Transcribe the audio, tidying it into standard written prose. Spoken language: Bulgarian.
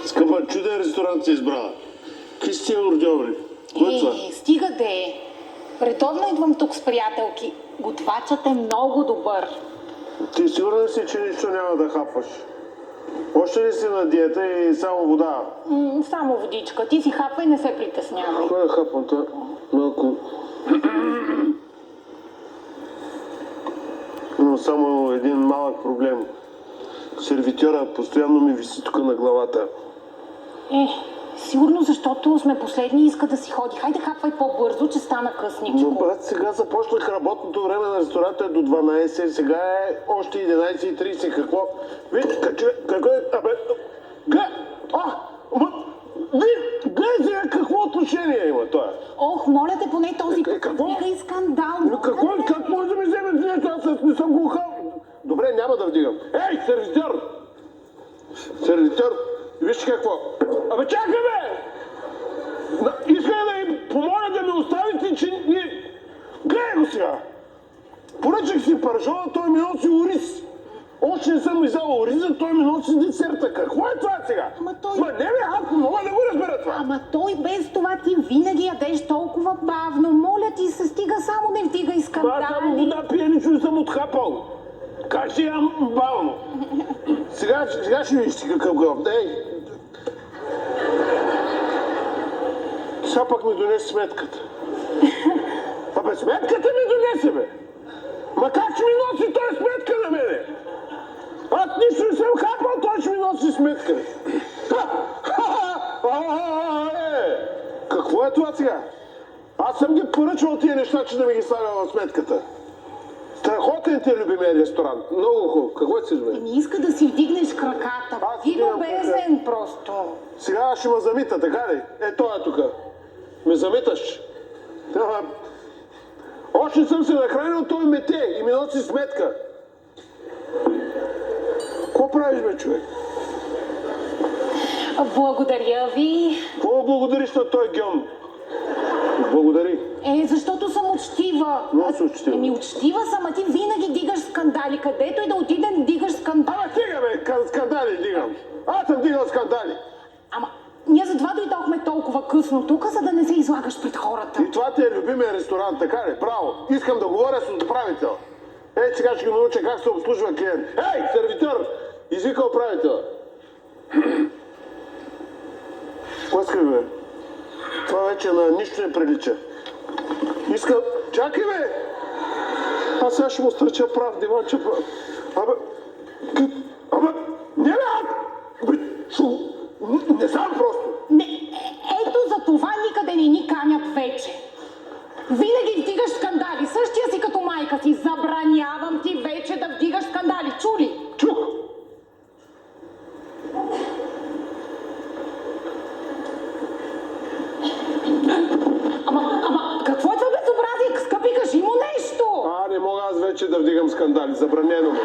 Скъпа, чуден ресторант си избрала. Какви си тия ордьоври? Стига де. Редовно идвам тук с приятелки. Готвачът е много добър. Ти сигурна ли си, че нищо няма да хапваш? Още ли си на диета и само вода? Само водичка. Ти си хапва и не се притеснявай. Кой е хапвам? Това малко... Но само един малък проблем. Сервитьора постоянно ми виси тук на главата. Сигурно защото сме последни и иска да си ходи. Хайде хапвай по-бързо, че стана късничко. Но брат, сега започнах работното време на ресторанта е до 12, сега е още 11:30. Какво? Виж, какво е? Гледай сега какво отношение има това. Ох, моля те, поне този път Какво? вдига и скандал. Как може да ми вземе нещо? Аз не съм глуха. Добре, няма да вдигам. Ей, сервитьор! Сервитьор, вижте какво. Абе, чакай, бе! Искай да им помоля да ме оставите, че ние... Гледай го сега! Поръчах си паржола, той ми носи ориз. Още не съм изял ориза, той ми носи десерта. Какво е това сега? Не, бе, аз мога да го разбера това. Ама той без това ти винаги ядеш толкова бавно. Моля ти се, стига, само не вдигай скандали. Аз само вода пия, нищо не съм отхапал. Как ще ям бавно? Сега ще вижте какъв гълъб. Ей! Сега пък ми донесе сметката. Абе, сметката ми донесе, бе! Ма как ще ми носи той сметка на мене? Аз нищо не съм хапал, той ще ми носи сметка. Какво е това сега? Аз съм ги поръчвал тия неща, че да ми ги слагал в сметката. Страхотен ти е любимия ресторант. Много хубаво. Какво ти се зве? Не иска да си вдигнеш краката. Ти любезен просто. Сега ще ме замита, така ли? Той е тук. Ме замиташ. Още съм се нахранил, той мете и ми носи сметка. Какво правиш, бе, човек? Благодаря ви. Какво благодариш на той гьон? Благодари. Защото съм учтива. Много си учтива. Учтива съм, а ти винаги дигаш скандали. Където и да отидем, дигаш скандали. Ама стига, бе, скандали дигам. Аз съм дигал скандали. Ама ние затова дойдохме толкова късно тук, за да не се излагаш пред хората. И това ти е любимия ресторант, така ли? Браво. Искам да говоря с управител. Сега ще ги науча как се обслужва клиент. Ей, сервитьор! Извика управител. Лъскай, бе. Това вече на нищо не прилича. Искам... Чакай, бе! Аз сега ще му стърча прав диванче. Абе... Не, бе! Не знам просто. Ето за това никъде не ни канят вече. Винаги вдигаш скандали. Същия си като майка си. Забранявам ти вече да вдигаш скандали. Чули? Чух. Ама, какво е това безобразие? Скъпи, кажи му нещо! Не мога аз вече да вдигам скандали. Забранено ми.